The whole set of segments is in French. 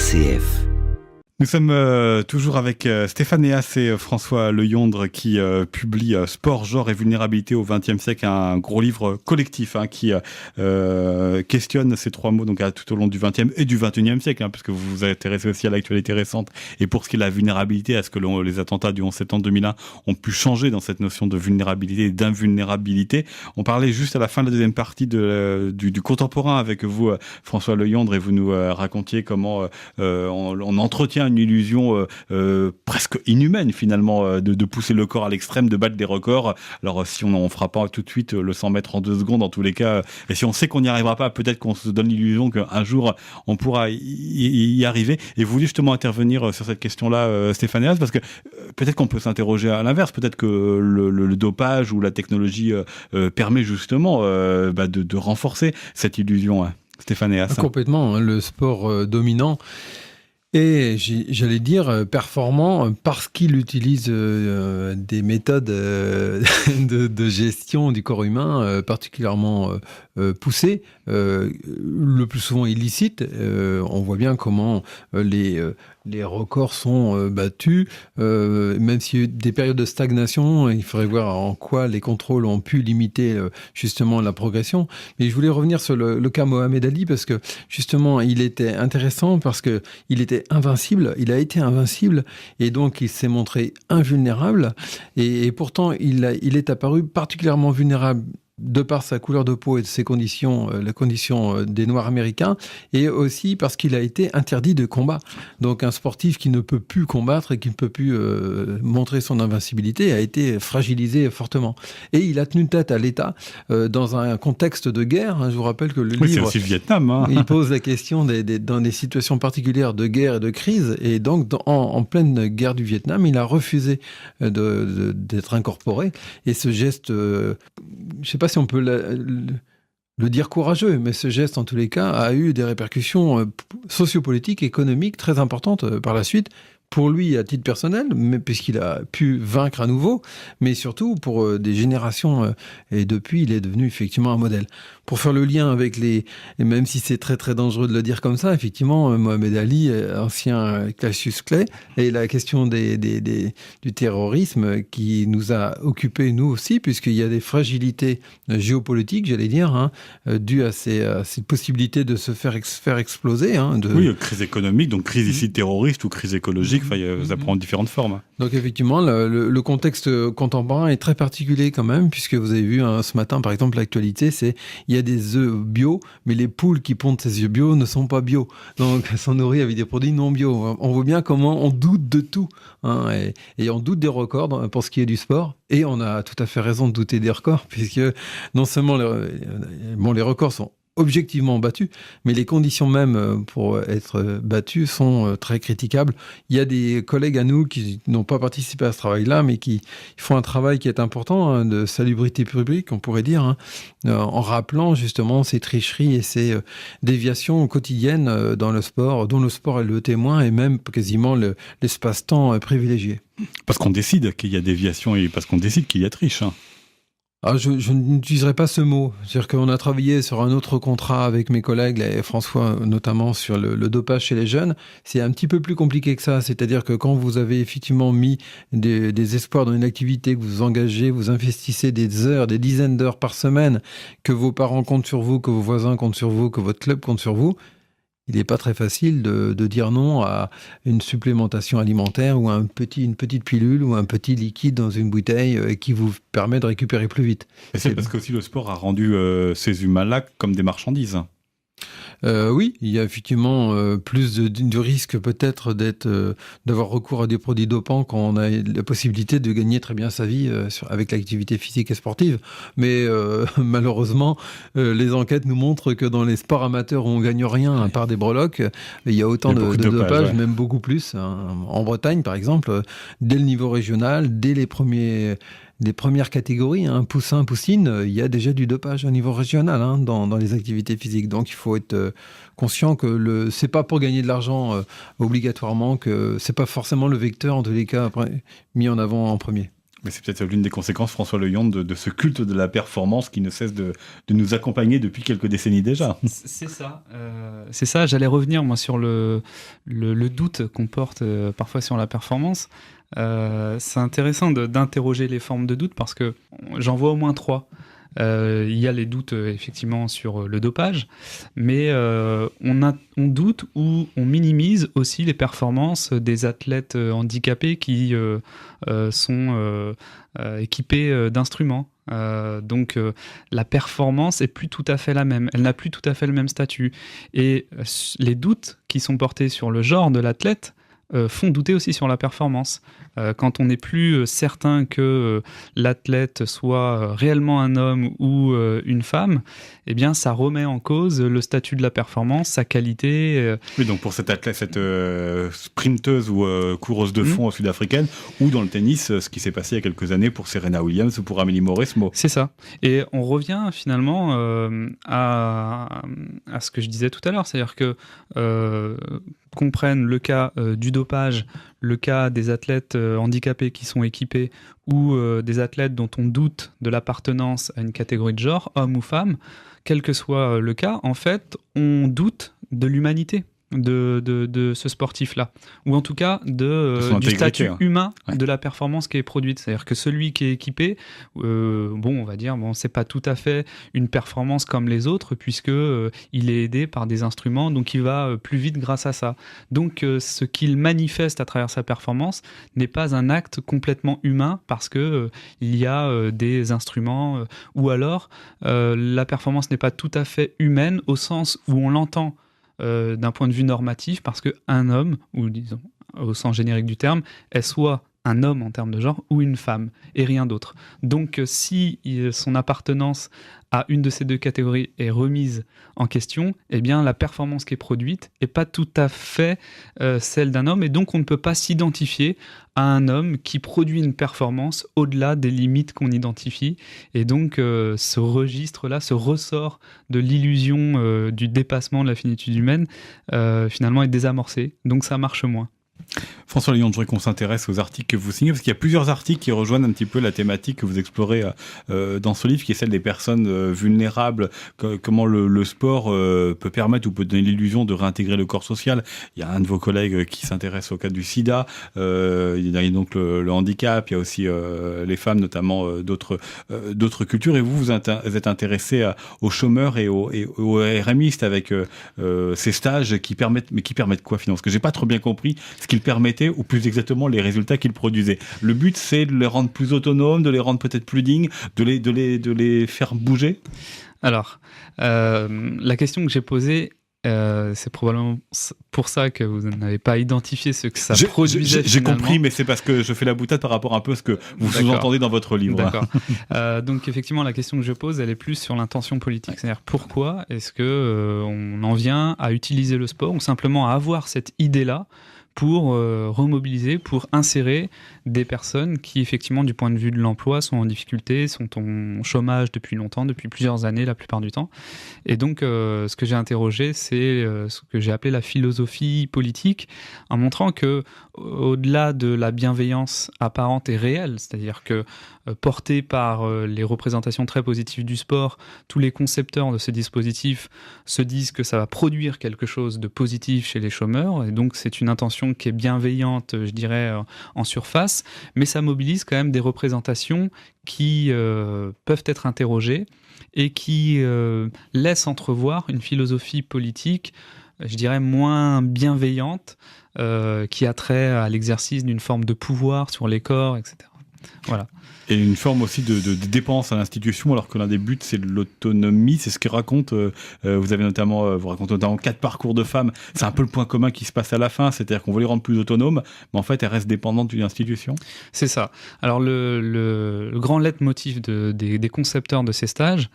RCF. Nous sommes toujours avec Stéphane Eas et François Leyondre qui publient Sport, genre et vulnérabilité au XXe siècle, un gros livre collectif qui questionne ces trois mots donc tout au long du XXe et du XXIe siècle, puisque vous vous intéressez aussi à l'actualité récente et pour ce qui est de la vulnérabilité, à ce que les attentats du 11 septembre 2001 ont pu changer dans cette notion de vulnérabilité et d'invulnérabilité. On parlait juste à la fin de la deuxième partie du contemporain avec vous, François Leyondre, et vous nous racontiez comment on entretient une illusion presque inhumaine finalement de pousser le corps à l'extrême, de battre des records. Alors si on ne fera pas tout de suite le 100 mètres en 2 secondes en tous les cas, et si on sait qu'on n'y arrivera pas, peut-être qu'on se donne l'illusion qu'un jour on pourra y arriver. Et vous voulez justement intervenir sur cette question-là, Stéphane Eas, parce que peut-être qu'on peut s'interroger à l'inverse, peut-être que le dopage ou la technologie permet justement de renforcer cette illusion. Stéphane Eas. Complètement, le sport dominant. Et j'allais dire performant parce qu'il utilise des méthodes de gestion du corps humain particulièrement poussées, le plus souvent illicites. On voit bien comment les records sont battus, même s'il y a eu des périodes de stagnation, il faudrait voir en quoi les contrôles ont pu limiter justement la progression. Mais je voulais revenir sur le cas Mohamed Ali parce que justement il était intéressant parce que il était invincible, il a été invincible et donc il s'est montré invulnérable et pourtant il est apparu particulièrement vulnérable de par sa couleur de peau et de ses conditions, la condition des Noirs américains, et aussi parce qu'il a été interdit de combat. Donc un sportif qui ne peut plus combattre et qui ne peut plus montrer son invincibilité a été fragilisé fortement. Et il a tenu tête à l'État dans un contexte de guerre. Je vous rappelle que le livre... c'est aussi le Vietnam. Il pose la question dans des situations particulières de guerre et de crise, et donc en pleine guerre du Vietnam, il a refusé d'être incorporé. Et ce geste, je ne sais pas si on peut le dire courageux, mais ce geste, en tous les cas, a eu des répercussions sociopolitiques, économiques très importantes par la suite, pour lui à titre personnel, mais puisqu'il a pu vaincre à nouveau, mais surtout pour des générations, et depuis, il est devenu effectivement un modèle. Pour faire le lien avec et même si c'est très très dangereux de le dire comme ça, effectivement, Mohamed Ali, ancien Cassius Clay, et la question du terrorisme qui nous a occupés nous aussi, puisqu'il y a des fragilités géopolitiques, j'allais dire, dues à ces possibilités de se faire exploser. Oui, crise économique, donc crise ici terroriste ou crise écologique, ça prend différentes formes. Donc effectivement, le contexte contemporain est très particulier quand même, puisque vous avez vu ce matin, par exemple, l'actualité, il y a des œufs bio, mais les poules qui pondent ces œufs bio ne sont pas bio. Donc elles sont nourries avec des produits non bio. On voit bien comment on doute de tout, et on doute des records pour ce qui est du sport. Et on a tout à fait raison de douter des records, puisque non seulement les records sont objectivement battus, mais les conditions même pour être battus sont très critiquables. Il y a des collègues à nous qui n'ont pas participé à ce travail-là, mais qui font un travail qui est important, de salubrité publique, on pourrait dire, en rappelant justement ces tricheries et ces déviations quotidiennes dans le sport, dont le sport est le témoin et même quasiment l'espace-temps privilégié. Parce qu'on décide qu'il y a déviation et parce qu'on décide qu'il y a triche. Je n'utiliserai pas ce mot. C'est-à-dire qu'on a travaillé sur un autre contrat avec mes collègues, et François notamment, sur le dopage chez les jeunes. C'est un petit peu plus compliqué que ça. C'est-à-dire que quand vous avez effectivement mis des espoirs dans une activité, que vous engagez, vous investissez des heures, des dizaines d'heures par semaine, que vos parents comptent sur vous, que vos voisins comptent sur vous, que votre club compte sur vous, il n'est pas très facile de dire non à une supplémentation alimentaire ou à une petite pilule ou un petit liquide dans une bouteille qui vous permet de récupérer plus vite. Et c'est parce que aussi le sport a rendu ces humains-là comme des marchandises. Oui, il y a effectivement plus de risque peut-être d'avoir recours à des produits dopants quand on a la possibilité de gagner très bien sa vie avec l'activité physique et sportive. Mais malheureusement, les enquêtes nous montrent que dans les sports amateurs où on gagne rien, à part des breloques, il y a autant de dopage, même beaucoup plus. En Bretagne, par exemple, dès le niveau régional, dès les premières catégories, poussins, poussines, il y a déjà du dopage au niveau régional dans les activités physiques. Donc il faut être conscient que c'est pas pour gagner de l'argent obligatoirement, que c'est pas forcément le vecteur en tous les cas mis en avant en premier. Mais c'est peut-être l'une des conséquences, François Leyonde, de ce culte de la performance qui ne cesse de nous accompagner depuis quelques décennies déjà. C'est ça. C'est ça. J'allais revenir, moi, sur le doute qu'on porte parfois sur la performance. C'est intéressant d'interroger les formes de doute parce que j'en vois au moins 3. Il y a les doutes effectivement sur le dopage, mais on doute ou on minimise aussi les performances des athlètes handicapés qui sont équipés d'instruments. Donc la performance est plus tout à fait la même, elle n'a plus tout à fait le même statut. Et les doutes qui sont portés sur le genre de l'athlète font douter aussi sur la performance. Quand on n'est plus certain que l'athlète soit réellement un homme ou une femme, eh bien ça remet en cause le statut de la performance, sa qualité. Oui, donc pour cette athlète, cette sprinteuse ou coureuse de fond sud-africaine, ou dans le tennis, ce qui s'est passé il y a quelques années pour Serena Williams ou pour Amélie Mauresmo. C'est ça. Et on revient finalement à ce que je disais tout à l'heure, c'est-à-dire que qu'on prenne le cas du dopage, le cas des athlètes handicapés qui sont équipés ou des athlètes dont on doute de l'appartenance à une catégorie de genre, homme ou femme, quel que soit le cas, en fait, on doute de l'humanité de ce sportif-là, ou en tout cas du statut humain de la performance qui est produite. C'est-à-dire que celui qui est équipé, on va dire, c'est pas tout à fait une performance comme les autres, puisque il est aidé par des instruments, donc il va plus vite grâce à ça. Donc ce qu'il manifeste à travers sa performance n'est pas un acte complètement humain, parce que il y a des instruments, ou alors la performance n'est pas tout à fait humaine au sens où on l'entend d'un point de vue normatif, parce qu'un homme, ou disons au sens générique du terme, est soit un homme en termes de genre ou une femme, et rien d'autre. Donc si son appartenance à une de ces deux catégories est remise en question, eh bien la performance qui est produite n'est pas tout à fait celle d'un homme, et donc on ne peut pas s'identifier à un homme qui produit une performance au-delà des limites qu'on identifie. Et donc ce registre-là, ce ressort de l'illusion du dépassement de la finitude humaine, finalement est désamorcé, donc ça marche moins. François Leyonde, je voudrais qu'on s'intéresse aux articles que vous signez, parce qu'il y a plusieurs articles qui rejoignent un petit peu la thématique que vous explorez dans ce livre, qui est celle des personnes vulnérables, comment le sport peut permettre ou peut donner l'illusion de réintégrer le corps social. Il y a un de vos collègues qui s'intéresse au cas du sida, il y a donc le handicap, il y a aussi les femmes, notamment d'autres cultures, et vous êtes intéressé aux chômeurs et aux RMistes avec ces stages qui permettent quoi finalement? Parce que j'ai pas trop bien compris ce qu'ils permettaient, ou plus exactement les résultats qu'ils produisaient. Le but, c'est de les rendre plus autonomes, de les rendre peut-être plus dignes, de les faire bouger. Alors, la question que j'ai posée, c'est probablement pour ça que vous n'avez pas identifié ce que ça produisait. J'ai compris, mais c'est parce que je fais la boutade par rapport un peu à ce que vous sous-entendez dans votre livre. D'accord. Donc effectivement, la question que je pose, elle est plus sur l'intention politique. C'est-à-dire pourquoi est-ce que on en vient à utiliser le sport, ou simplement à avoir cette idée-là pour remobiliser, pour insérer des personnes qui, effectivement, du point de vue de l'emploi, sont en difficulté, sont en chômage depuis longtemps, depuis plusieurs années la plupart du temps. Et donc, ce que j'ai interrogé, c'est ce que j'ai appelé la philosophie politique, en montrant que, au-delà de la bienveillance apparente et réelle, c'est-à-dire que portés par les représentations très positives du sport, tous les concepteurs de ce dispositif se disent que ça va produire quelque chose de positif chez les chômeurs, et donc c'est une intention qui est bienveillante, je dirais, en surface, mais ça mobilise quand même des représentations qui peuvent être interrogées et qui laissent entrevoir une philosophie politique, je dirais, moins bienveillante, qui a trait à l'exercice d'une forme de pouvoir sur les corps, etc. Voilà. Et une forme aussi de dépense à l'institution, alors que l'un des buts, c'est l'autonomie. C'est ce que raconte, vous racontez notamment 4 parcours de femmes. C'est un peu le point commun qui se passe à la fin, c'est-à-dire qu'on veut les rendre plus autonomes, mais en fait, elles restent dépendantes d'une institution. C'est ça. Alors, le grand leitmotiv des concepteurs de ces stages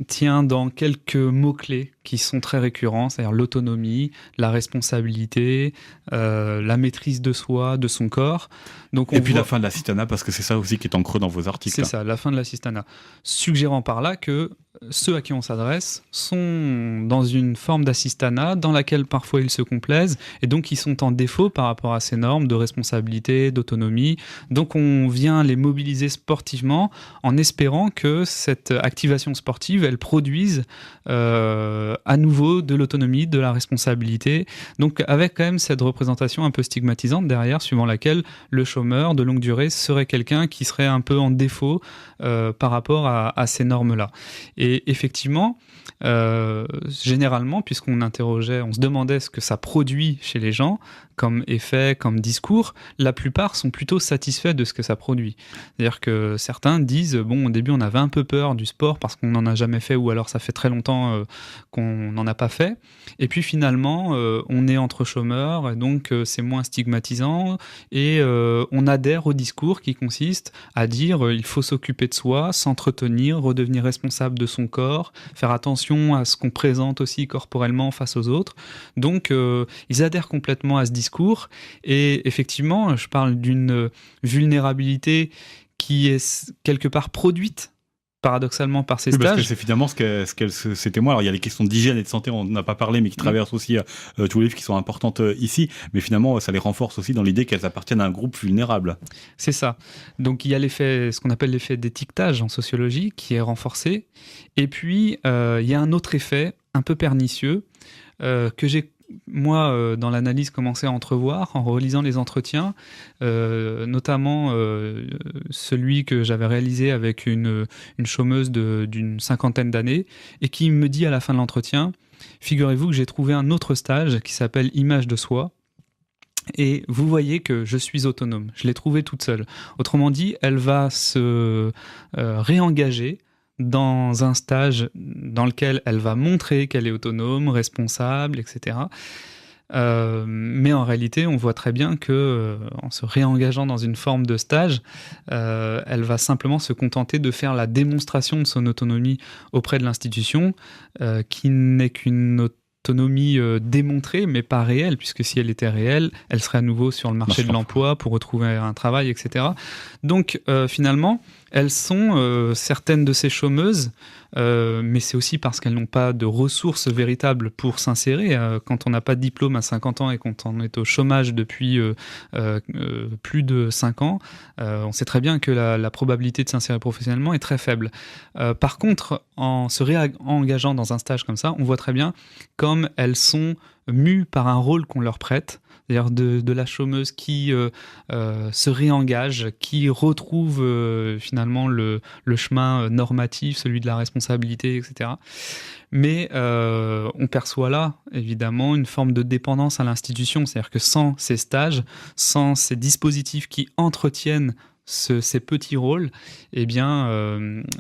tient dans quelques mots-clés qui sont très récurrents, c'est-à-dire l'autonomie, la responsabilité, la maîtrise de soi, de son corps. Donc puis la fin de l'assistanat, parce que c'est ça aussi qui est en creux dans vos articles. C'est ça, la fin de l'assistanat. Suggérant par là que ceux à qui on s'adresse sont dans une forme d'assistanat dans laquelle parfois ils se complaisent et donc ils sont en défaut par rapport à ces normes de responsabilité, d'autonomie. Donc on vient les mobiliser sportivement en espérant que cette activation sportive, elle produise à nouveau de l'autonomie, de la responsabilité. Donc avec quand même cette représentation un peu stigmatisante derrière, suivant laquelle le chômeur de longue durée serait quelqu'un qui serait un peu en défaut par rapport à ces normes-là. Et effectivement, généralement, puisqu'on interrogeait, on se demandait ce que ça produit chez les gens, comme effet, comme discours, la plupart sont plutôt satisfaits de ce que ça produit. C'est-à-dire que certains disent, bon, au début, on avait un peu peur du sport parce qu'on n'en a jamais fait, ou alors ça fait très longtemps qu'on n'en a pas fait. Et puis finalement, on est entre chômeurs, et donc c'est moins stigmatisant, et on adhère au discours qui consiste à dire, il faut s'occuper de soi, s'entretenir, redevenir responsable de son corps, faire attention à ce qu'on présente aussi corporellement face aux autres. Donc, ils adhèrent complètement à ce discours. Et effectivement, je parle d'une vulnérabilité qui est quelque part produite paradoxalement par ces oui, stages. Parce que c'est finalement ces témoins. Alors il y a les questions d'hygiène et de santé, on n'en a pas parlé, mais qui traversent aussi tous les livres qui sont importantes ici. Mais finalement, ça les renforce aussi dans l'idée qu'elles appartiennent à un groupe vulnérable. C'est ça. Donc il y a l'effet, ce qu'on appelle l'effet d'étiquetage en sociologie, qui est renforcé. Et puis il y a un autre effet un peu pernicieux que j'ai moi, dans l'analyse, commençait à entrevoir en relisant les entretiens, notamment celui que j'avais réalisé avec une chômeuse d'une cinquantaine d'années, et qui me dit à la fin de l'entretien, figurez-vous que j'ai trouvé un autre stage qui s'appelle Image de soi, et vous voyez que je suis autonome, je l'ai trouvé toute seule. Autrement dit, elle va se réengager dans un stage dans lequel elle va montrer qu'elle est autonome, responsable, etc. Mais en réalité, on voit très bien que, en se réengageant dans une forme de stage, elle va simplement se contenter de faire la démonstration de son autonomie auprès de l'institution, qui n'est qu'une autonomie démontrée, mais pas réelle, puisque si elle était réelle, elle serait à nouveau sur le marché de l'emploi pour retrouver un travail, etc. Donc, finalement, elles sont certaines de ces chômeuses, mais c'est aussi parce qu'elles n'ont pas de ressources véritables pour s'insérer. Quand on n'a pas de diplôme à 50 ans et quand on est au chômage depuis plus de 5 ans, on sait très bien que la probabilité de s'insérer professionnellement est très faible. Par contre, en se réengageant dans un stage comme ça, on voit très bien comme elles sont mues par un rôle qu'on leur prête, c'est-à-dire de la chômeuse qui se réengage, qui retrouve finalement le chemin normatif, celui de la responsabilité, etc. Mais on perçoit là, évidemment, une forme de dépendance à l'institution, c'est-à-dire que sans ces stages, sans ces dispositifs qui entretiennent ces petits rôles, eh bien,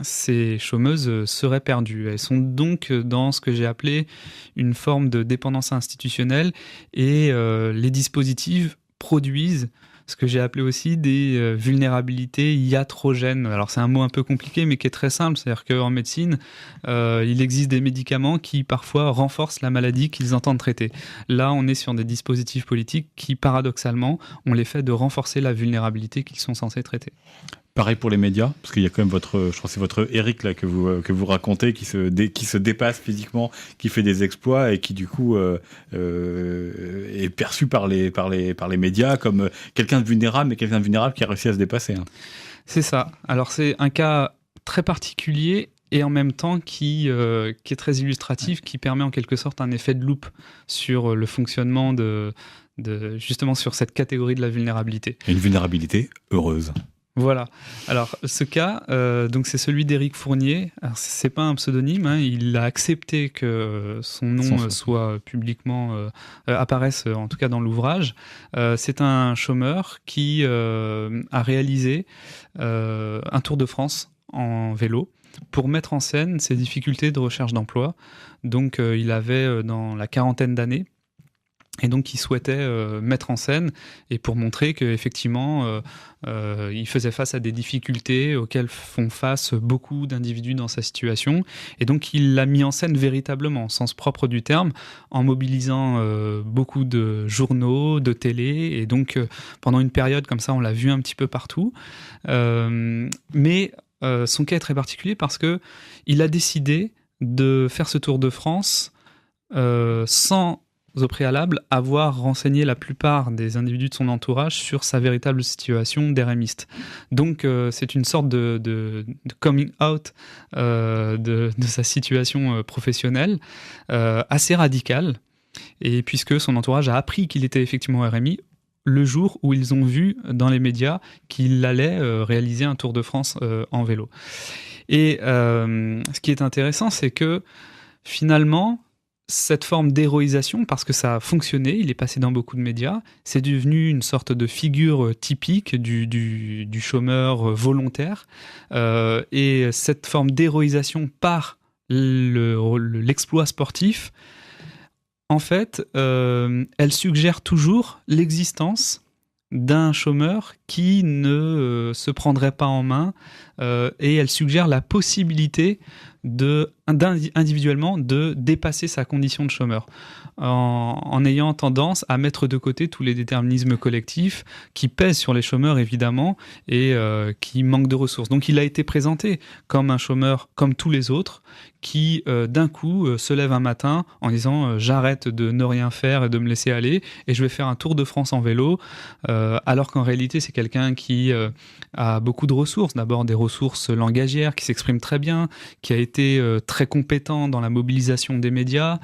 ces chômeuses seraient perdues. Elles sont donc dans ce que j'ai appelé une forme de dépendance institutionnelle, et les dispositifs produisent ce que j'ai appelé aussi des vulnérabilités iatrogènes. Alors c'est un mot un peu compliqué, mais qui est très simple, c'est-à-dire qu'en médecine, il existe des médicaments qui parfois renforcent la maladie qu'ils entendent traiter. Là, on est sur des dispositifs politiques qui, paradoxalement, ont l'effet de renforcer la vulnérabilité qu'ils sont censés traiter. Pareil pour les médias, parce qu'il y a quand même je crois que c'est votre Eric là que vous racontez, qui se dépasse physiquement, qui fait des exploits et qui du coup est perçu par les médias comme quelqu'un de vulnérable, mais quelqu'un de vulnérable qui a réussi à se dépasser. Hein. C'est ça. Alors c'est un cas très particulier et en même temps qui est très illustratif, qui permet en quelque sorte un effet de loupe sur le fonctionnement justement sur cette catégorie de la vulnérabilité. Et une vulnérabilité heureuse. Voilà. Alors, ce cas, donc c'est celui d'Éric Fournier. Alors, c'est pas un pseudonyme, hein. Il a accepté que son nom soit publiquement apparaisse, en tout cas dans l'ouvrage. C'est un chômeur qui a réalisé un tour de France en vélo pour mettre en scène ses difficultés de recherche d'emploi. Donc, il avait dans la quarantaine d'années. Et donc, il souhaitait mettre en scène et pour montrer qu'effectivement, il faisait face à des difficultés auxquelles font face beaucoup d'individus dans sa situation. Et donc, il l'a mis en scène véritablement, au sens propre du terme, en mobilisant beaucoup de journaux, de télé. Et donc, pendant une période comme ça, on l'a vu un petit peu partout. Mais son cas est très particulier parce qu'il a décidé de faire ce Tour de France sans au préalable avoir renseigné la plupart des individus de son entourage sur sa véritable situation d'RMiste. Donc c'est une sorte de coming out de sa situation professionnelle assez radicale, et puisque son entourage a appris qu'il était effectivement RMI le jour où ils ont vu dans les médias qu'il allait réaliser un Tour de France en vélo. Et ce qui est intéressant, c'est que finalement, cette forme d'héroïsation, parce que ça a fonctionné, il est passé dans beaucoup de médias, c'est devenu une sorte de figure typique du chômeur volontaire. Et cette forme d'héroïsation par l'exploit sportif, en fait, elle suggère toujours l'existence d'un chômeur qui ne se prendrait pas en main, et elle suggère la possibilité individuellement de dépasser sa condition de chômeur en ayant tendance à mettre de côté tous les déterminismes collectifs qui pèsent sur les chômeurs évidemment et qui manquent de ressources. Donc il a été présenté comme un chômeur comme tous les autres qui d'un coup se lève un matin en disant j'arrête de ne rien faire et de me laisser aller et je vais faire un Tour de France en vélo, alors qu'en réalité c'est quelqu'un qui a beaucoup de ressources, d'abord des ressources langagières, qui s'exprime très bien, qui a été très compétent dans la mobilisation des médias,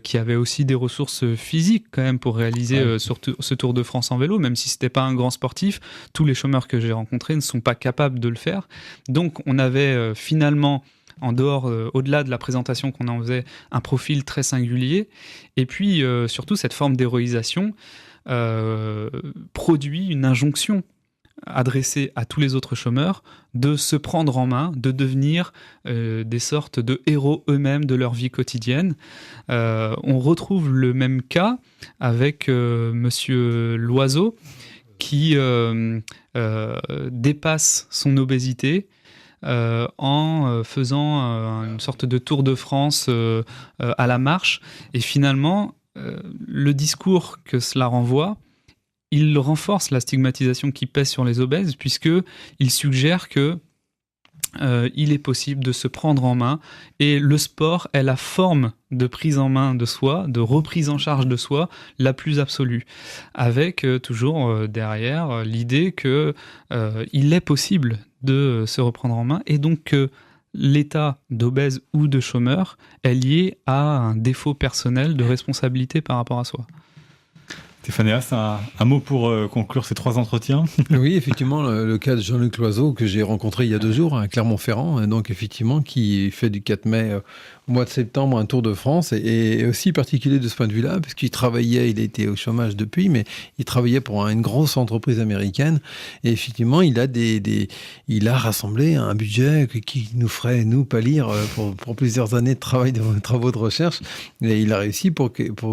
qui avait aussi des ressources physiques quand même pour réaliser ce Tour de France en vélo, même si c'était pas un grand sportif. Tous les chômeurs que j'ai rencontrés ne sont pas capables de le faire. Donc on avait finalement, en dehors, au-delà de la présentation qu'on en faisait, un profil très singulier. Et puis surtout cette forme d'héroïsation produit une injonction adressée à tous les autres chômeurs de se prendre en main, de devenir des sortes de héros eux-mêmes de leur vie quotidienne. On retrouve le même cas avec Monsieur Loiseau qui dépasse son obésité en faisant une sorte de Tour de France à la marche. Et finalement, le discours que cela renvoie, il renforce la stigmatisation qui pèse sur les obèses, puisqu'il suggère que il est possible de se prendre en main, et le sport est la forme de prise en main de soi, de reprise en charge de soi la plus absolue, avec toujours derrière l'idée que il est possible de se reprendre en main, et donc que l'état d'obèse ou de chômeur est lié à un défaut personnel de responsabilité par rapport à soi. Stéphane, un mot pour conclure ces 3 entretiens. Oui, effectivement, le cas de Jean-Luc Loiseau, que j'ai rencontré il y a 2 jours à Clermont-Ferrand, donc effectivement, qui fait du 4 mai au mois de septembre un Tour de France, et aussi particulier de ce point de vue-là, parce qu'il travaillait, il était au chômage depuis, mais il travaillait pour une grosse entreprise américaine, et effectivement, il a rassemblé un budget qui nous ferait, nous, pâlir pour plusieurs années de travaux de recherche, et il a réussi pour quelques,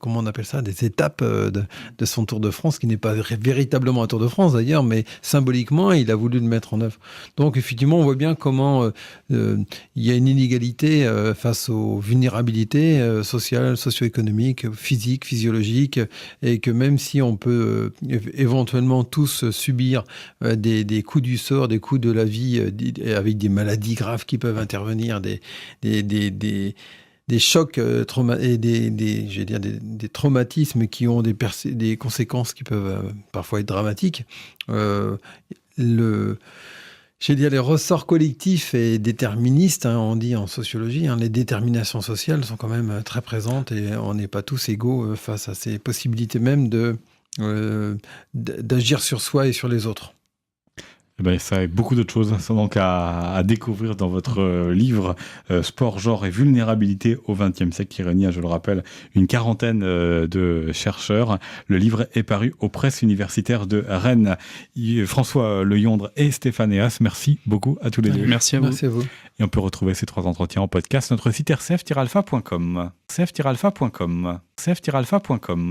comment on appelle ça, des étapes de son Tour de France, qui n'est pas véritablement un Tour de France d'ailleurs, mais symboliquement, il a voulu le mettre en œuvre. Donc effectivement, on voit bien comment il y a une inégalité face aux vulnérabilités sociales, socio-économiques, physiques, physiologiques, et que même si on peut éventuellement tous subir des coups du sort, des coups de la vie, avec des maladies graves qui peuvent intervenir, des chocs et des traumatismes qui ont des conséquences qui peuvent parfois être dramatiques. Les ressorts collectifs et déterministes, on dit en sociologie, les déterminations sociales sont quand même très présentes, et on n'est pas tous égaux face à ces possibilités même d'agir sur soi et sur les autres. Eh ben, ça et beaucoup d'autres choses sont donc à découvrir dans votre livre Sport, genre et vulnérabilité au XXe siècle, qui réunit, je le rappelle, une quarantaine de chercheurs. Le livre est paru aux presses universitaires de Rennes. François Leyondre et Stéphane Eas, merci beaucoup à tous les deux. Merci à vous. Merci à vous. Et on peut retrouver ces 3 entretiens en podcast sur notre site rcf-alpha.com. rcf-alpha.com.